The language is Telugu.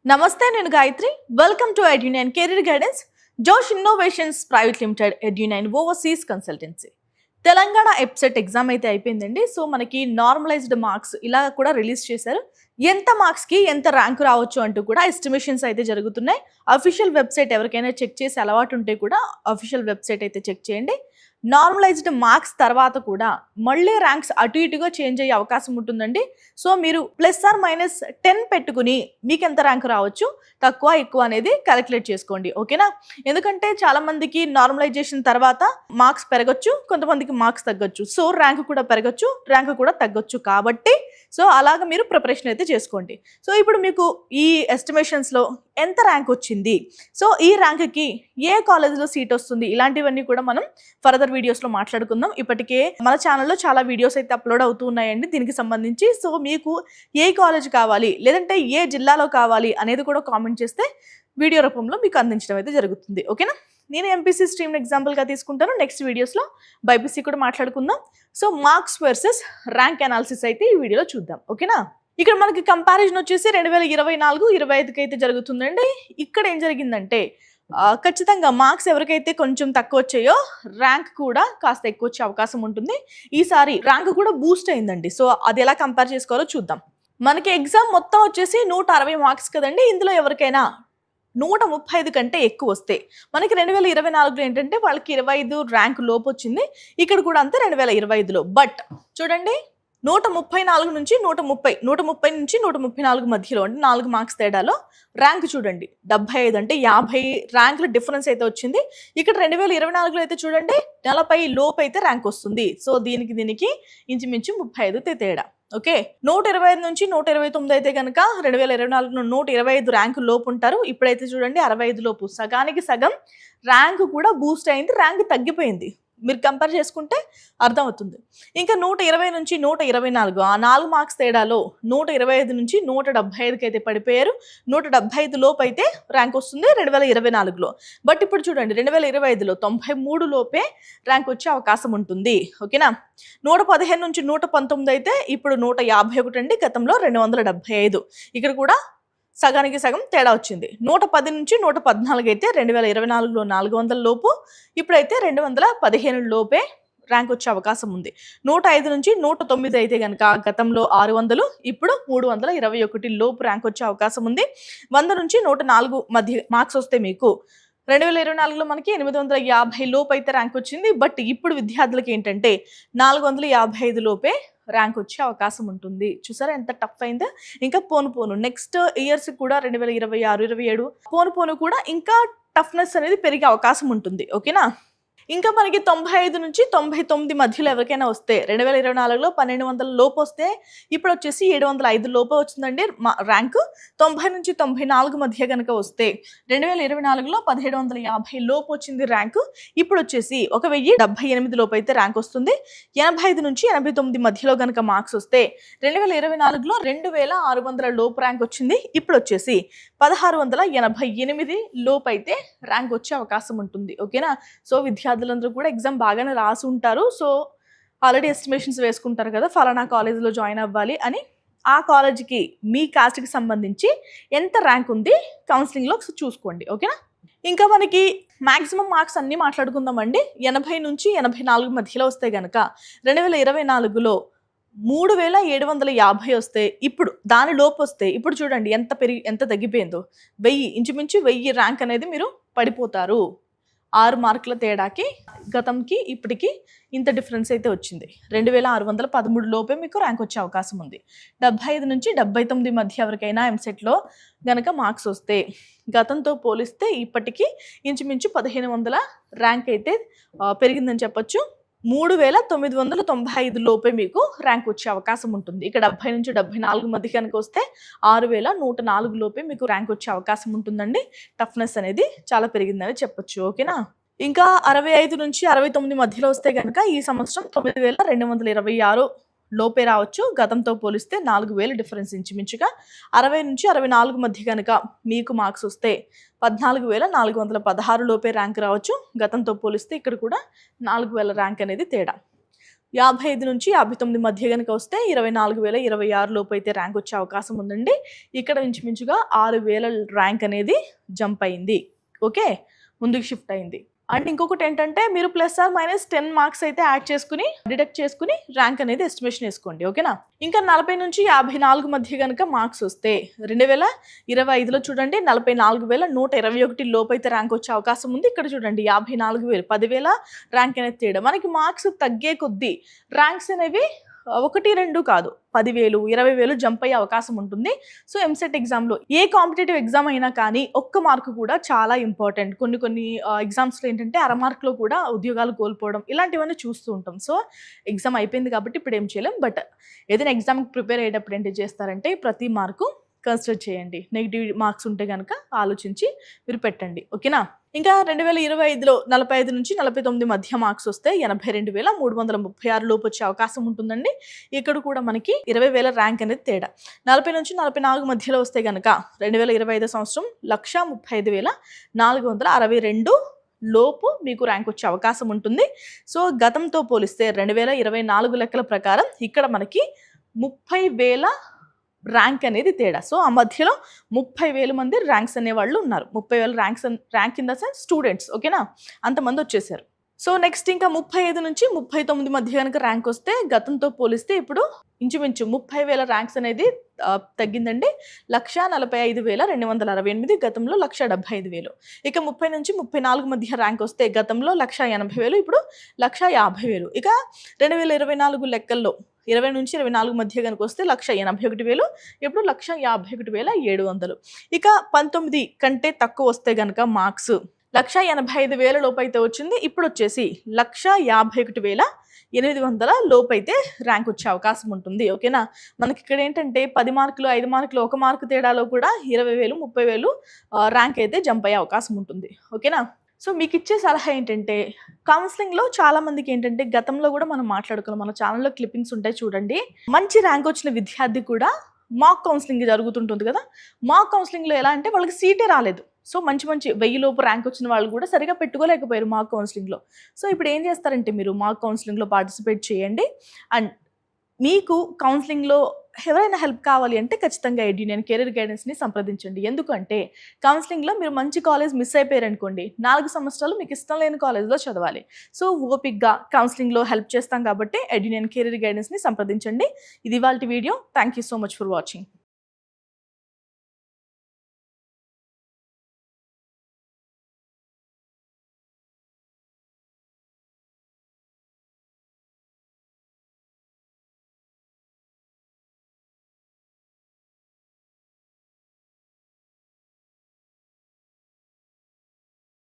నమస్తే నేను Gayatri. Welcome to Edunine career guidance. Josh innovations private limited, Edunine overseas consultancy. Telangana EAPCET exam అయితే అయిపోయిందండి. సో మనకి నార్మలైజ్డ్ మార్క్స్ ఇలా కూడా రిలీజ్ చేశారు. ఎంత మార్క్స్కి ఎంత ర్యాంక్ రావచ్చు అంటూ కూడా ఎస్టిమేషన్స్ అయితే జరుగుతున్నాయి. అఫీషియల్ వెబ్సైట్ ఎవరికైనా చెక్ చేసే అలవాటు ఉంటే కూడా అఫీషియల్ వెబ్సైట్ అయితే చెక్ చేయండి. నార్మలైజ్డ్ మార్క్స్ తర్వాత కూడా మళ్ళీ ర్యాంక్స్ అటు ఇటుగా చేంజ్ అయ్యే అవకాశం ఉంటుందండి. సో మీరు +or- 10 పెట్టుకుని మీకు ఎంత ర్యాంక్ రావచ్చు, తక్కువ ఎక్కువ అనేది క్యాలిక్యులేట్ చేసుకోండి. ఓకేనా? ఎందుకంటే చాలా మందికి నార్మలైజేషన్ తర్వాత మార్క్స్ పెరగచ్చు, కొంతమందికి మార్క్స్ తగ్గొచ్చు. సో ర్యాంక్ కూడా పెరగచ్చు, ర్యాంక్ కూడా తగ్గొచ్చు. కాబట్టి సో అలాగ మీరు ప్రిపరేషన్ అయితే చేసుకోండి. సో ఇప్పుడు మీకు ఈ ఎస్టిమేషన్స్లో ఎంత ర్యాంక్ వచ్చింది, సో ఈ ర్యాంక్కి ఏ కాలేజ్లో సీట్ వస్తుంది, ఇలాంటివన్నీ కూడా మనం ఫర్దర్ వీడియోస్లో మాట్లాడుకుందాం. ఇప్పటికే మన ఛానల్లో చాలా వీడియోస్ అయితే అప్లోడ్ అవుతూ ఉన్నాయండి దీనికి సంబంధించి. సో మీకు ఏ కాలేజ్ కావాలి, లేదంటే ఏ జిల్లాలో కావాలి అనేది కూడా కామెంట్ చేస్తే వీడియో రూపంలో మీకు అందించడం అయితే జరుగుతుంది. ఓకేనా? నేను ఎంపీసీ స్ట్రీమ్ ఎగ్జాంపుల్గా తీసుకుంటాను. నెక్స్ట్ వీడియోస్లో బైపీసీ కూడా మాట్లాడుకుందాం. So marks versus rank analysis అయితే ఈ వీడియోలో చూద్దాం. ఓకేనా? ఇక్కడ మనకి కంపారిజన్ వచ్చేసి 2024-25కి అయితే జరుగుతుందండి. ఇక్కడ ఏం జరిగిందంటే ఖచ్చితంగా మార్క్స్ ఎవరికైతే కొంచెం తక్కువ వచ్చాయో ర్యాంక్ కూడా కాస్త ఎక్కువ వచ్చే అవకాశం ఉంటుంది. ఈసారి ర్యాంక్ కూడా బూస్ట్ అయిందండి. సో అది ఎలా కంపేర్ చేసుకోవాలో చూద్దాం. మనకి ఎగ్జామ్ మొత్తం వచ్చేసి 160 మార్క్స్ కదండి. ఇందులో ఎవరికైనా 135 కంటే ఎక్కువ వస్తే, మనకి 2024లో ఏంటంటే వాళ్ళకి 25 ర్యాంక్ లోపు వచ్చింది. ఇక్కడ కూడా అంతే 2025లో. బట్ చూడండి, 134 నుంచి 130 నుంచి 134 మధ్యలో, అంటే 4 మార్క్స్ తేడాలో ర్యాంక్ చూడండి 75, అంటే 50 ర్యాంకుల డిఫరెన్స్ అయితే వచ్చింది. ఇక్కడ 2024లో అయితే చూడండి 40 లోపు అయితే ర్యాంక్ వస్తుంది. సో దీనికి ఇంచుమించు 35 తేడా. ఓకే, 125 నుంచి 129 అయితే కనుక 2024లో 125 ర్యాంకు లోపు ఉంటారు. ఇప్పుడైతే చూడండి 65 లోపు, సగానికి సగం ర్యాంకు కూడా బూస్ట్ అయింది, ర్యాంక్ తగ్గిపోయింది. మీరు కంపేర్ చేసుకుంటే అర్థమవుతుంది. ఇంకా 120 నుంచి 124, ఆ 4 మార్క్స్ తేడాలో 125 నుంచి 175కి అయితే పడిపోయారు. 175 లోపు అయితే ర్యాంక్ వస్తుంది 2024లో. బట్ ఇప్పుడు చూడండి 2025లో 93 లోపే ర్యాంక్ వచ్చే అవకాశం ఉంటుంది. ఓకేనా? 115 నుంచి 119 అయితే ఇప్పుడు 151 అండి. గతంలో 275. ఇక్కడ కూడా సగానికి సగం తేడా వచ్చింది. 110 నుంచి 114 అయితే 2024లో 400 లోపు, ఇప్పుడైతే 215 లోపే ర్యాంక్ వచ్చే అవకాశం ఉంది. 105 నుంచి 109 అయితే కనుక గతంలో 600, ఇప్పుడు 321 లోపు ర్యాంక్ వచ్చే అవకాశం ఉంది. 100 నుంచి 104 మధ్య మార్క్స్ వస్తే మీకు 2024లో మనకి 850 లోపు అయితే ర్యాంక్ వచ్చింది. బట్ ఇప్పుడు విద్యార్థులకి ఏంటంటే 455 లోపే ర్యాంక్ వచ్చే అవకాశం ఉంటుంది. చూసారా ఎంత టఫ్ అయిందో. ఇంకా పోను నెక్స్ట్ ఇయర్స్ కూడా 2026, 27 పోను కూడా ఇంకా టఫ్నెస్ అనేది పెరిగే అవకాశం ఉంటుంది. ఓకేనా? ఇంకా మనకి 95 నుంచి 99 మధ్యలో ఎవరికైనా వస్తే, 2024లో 1200 లోపు వస్తే ఇప్పుడు వచ్చేసి 705 లోపు వచ్చిందండి ర్యాంకు. 90 నుంచి 94 మధ్య కనుక వస్తే 2024లో 1750 లోపు వచ్చింది ర్యాంకు. ఇప్పుడు వచ్చేసి 1078 లోపు అయితే ర్యాంక్ వస్తుంది. 85 నుంచి 89 మధ్యలో కనుక మార్క్స్ వస్తే 2024లో 2600 లోపు ర్యాంక్ వచ్చింది. ఇప్పుడు వచ్చేసి 1688 లోపు అయితే ర్యాంక్ వచ్చే అవకాశం ఉంటుంది. ఓకేనా? సో విద్యార్థులందరూ కూడా ఎగ్జామ్ బాగానే రాసి ఉంటారు. సో ఆల్రెడీ ఎస్టిమేషన్స్ వేసుకుంటారు కదా, ఫలానా కాలేజీలో జాయిన్ అవ్వాలి అని. ఆ కాలేజీకి మీ కాస్ట్కి సంబంధించి ఎంత ర్యాంక్ ఉంది కౌన్సిలింగ్లో చూసుకోండి. ఓకేనా? ఇంకా మనకి మ్యాక్సిమం మార్క్స్ అన్నీ మాట్లాడుకుందామండి. 80 నుంచి 84 మధ్యలో వస్తే కనుక 2024లో 3750 వస్తే, ఇప్పుడు దాని లోపు వస్తే ఇప్పుడు చూడండి ఎంత తగ్గిపోయిందో. 1000, ఇంచుమించు 1000 ర్యాంక్ అనేది మీరు పడిపోతారు. 6 మార్కుల తేడాకి గతంకి ఇప్పటికి ఇంత డిఫరెన్స్ అయితే వచ్చింది. 2613 లోపే మీకు ర్యాంక్ వచ్చే అవకాశం ఉంది. 75 నుంచి 79 మధ్య ఎవరికైనా ఎంసెట్లో గనక మార్క్స్ వస్తే గతంతో పోలిస్తే ఇప్పటికీ ఇంచుమించు 1500 ర్యాంక్ అయితే పెరిగిందని చెప్పొచ్చు. 3995 లోపే మీకు ర్యాంక్ వచ్చే అవకాశం ఉంటుంది. ఇక్కడ 70 నుంచి 74 మధ్య కనుక వస్తే 6104 లోపే మీకు ర్యాంక్ వచ్చే అవకాశం ఉంటుందండి. టఫ్నెస్ అనేది చాలా పెరిగిందని చెప్పొచ్చు. ఓకేనా? ఇంకా 65 నుంచి 69 మధ్యలో వస్తే కనుక ఈ సంవత్సరం 9226 లోపే రావచ్చు. గతంతో పోలిస్తే 4000 డిఫరెన్స్ ఇంచుమించుగా. 60 నుంచి 64 మధ్య కనుక మీకు మార్క్స్ వస్తే 14416 లోపే ర్యాంక్ రావచ్చు. గతంతో పోలిస్తే ఇక్కడ కూడా 4000 ర్యాంక్ అనేది తేడా. 55 నుంచి 59 మధ్య గనుక వస్తే 24,026 లోపు అయితే ర్యాంక్ వచ్చే అవకాశం ఉందండి. ఇక్కడ ఇంచుమించుగా 6,000 ర్యాంక్ అనేది జంప్ అయింది. ఓకే, ముందుకు షిఫ్ట్ అయింది. అండ్ ఇంకొకటి ఏంటంటే మీరు +10 మార్క్స్ అయితే యాడ్ చేసుకుని డిడక్ట్ చేసుకుని ర్యాంక్ అనేది ఎస్టిమేషన్ వేసుకోండి. ఓకేనా, ఇంకా 40 నుంచి 54 మధ్య కనుక మార్క్స్ వస్తే 2025లో చూడండి 44,121 లోపు అయితే ర్యాంక్ వచ్చే అవకాశం ఉంది. ఇక్కడ చూడండి 54,000 10,000 ర్యాంక్ అనేది తేడా. మనకి మార్క్స్ తగ్గే కొద్దీ ర్యాంక్స్ అనేవి 1, 2 కాదు 10,000, 20,000 జంప్ అయ్యే అవకాశం ఉంటుంది. సో ఎంసెట్ ఎగ్జామ్లో ఏ కాంపిటేటివ్ ఎగ్జామ్ అయినా కానీ ఒక్క మార్కు కూడా చాలా ఇంపార్టెంట్. కొన్ని ఎగ్జామ్స్లో ఏంటంటే అర మార్కులో కూడా ఉద్యోగాలు కోల్పోవడం ఇలాంటివన్నీ చూస్తూ ఉంటాం. సో ఎగ్జామ్ అయిపోయింది కాబట్టి ఇప్పుడు ఏం చేయలేం. బట్ ఏదైనా ఎగ్జామ్కి ప్రిపేర్ అయ్యేటప్పుడు ఏంటి చేస్తారంటే ప్రతి మార్కు కన్సిడర్ చేయండి. నెగిటివ్ మార్క్స్ ఉంటే కనుక ఆలోచించి మీరు పెట్టండి. ఓకేనా, ఇంకా 2025లో 45 నుంచి 49 మధ్య మార్క్స్ వస్తే 82,336 లోపు వచ్చే అవకాశం ఉంటుందండి. ఇక్కడ కూడా మనకి 20,000 ర్యాంక్ అనేది తేడా. 40 నుంచి 44 మధ్యలో వస్తే కనుక 2025 సంవత్సరం 135,462 లోపు మీకు ర్యాంక్ వచ్చే అవకాశం ఉంటుంది. సో గతంతో పోలిస్తే 2024 లెక్కల ప్రకారం ఇక్కడ మనకి 30,000 ర్యాంక్ అనేది తేడా. సో ఆ మధ్యలో 30,000 మంది ర్యాంక్స్ అనేవాళ్ళు ఉన్నారు. 30,000 rank in the sense students. ఓకేనా, అంతమంది వచ్చేసారు. సో నెక్స్ట్ ఇంకా 35 నుంచి 39 మధ్య కనుక ర్యాంక్ వస్తే గతంతో పోలిస్తే ఇప్పుడు ఇంచుమించు 30,000 ర్యాంక్స్ అనేది తగ్గిందండి. 145,268, గతంలో 175,000. ఇక 30 నుంచి 34 మధ్య ర్యాంక్ వస్తే గతంలో 180,000, ఇప్పుడు 150,000. ఇక 2024 లెక్కల్లో 20 నుంచి 24 మధ్య కనుక వస్తే 181,000, ఇప్పుడు 151,700. ఇక 19 కంటే తక్కువ వస్తే కనుక మార్క్స్ 185,000 లోపు అయితే వచ్చింది. ఇప్పుడు వచ్చేసి 151,800 లోపు అయితే ర్యాంక్ వచ్చే అవకాశం ఉంటుంది. ఓకేనా, మనకి ఇక్కడ ఏంటంటే 10 మార్కులు 5 మార్కులు 1 మార్కు తేడాలో కూడా 20,000 30,000 ర్యాంక్ అయితే జంప్ అయ్యే అవకాశం ఉంటుంది. ఓకేనా, సో మీకు ఇచ్చే సలహా ఏంటంటే కౌన్సిలింగ్లో చాలా మందికి ఏంటంటే గతంలో కూడా మనం మాట్లాడుకున్నాం, మన ఛానల్లో క్లిప్పింగ్స్ ఉంటాయి చూడండి. మంచి ర్యాంక్ వచ్చిన విద్యార్థి కూడా మాక్ కౌన్సిలింగ్ జరుగుతుంటుంది కదా. మాక్ కౌన్సిలింగ్లో ఎలా అంటే వాళ్ళకి సీటే రాలేదు. సో మంచి 1000 లోపు ర్యాంక్ వచ్చిన వాళ్ళు కూడా సరిగా పెట్టుకోలేకపోయారు మాక్ కౌన్సిలింగ్లో. సో ఇప్పుడు ఏం చేస్తారంటే మీరు మాక్ కౌన్సిలింగ్లో పార్టిసిపేట్ చేయండి. అండ్ మీకు కౌన్సిలింగ్లో ఎవరైనా హెల్ప్ కావాలి అంటే ఖచ్చితంగా ఎడ్యునియన్ కెరీర్ గైడెన్స్ని సంప్రదించండి. ఎందుకంటే కౌన్సిలింగ్లో మీరు మంచి కాలేజ్ మిస్ అయిపోయారు అనుకోండి, 4 సంవత్సరాలు మీకు ఇష్టం లేని కాలేజ్లో చదవాలి. సో ఓపిక్గా కౌన్సిలింగ్లో హెల్ప్ చేస్తాం కాబట్టి ఎడ్యునియన్ కెరీర్ గైడెన్స్ని సంప్రదించండి. ఇది ఇవాల్టి video. Thank you so much for watching.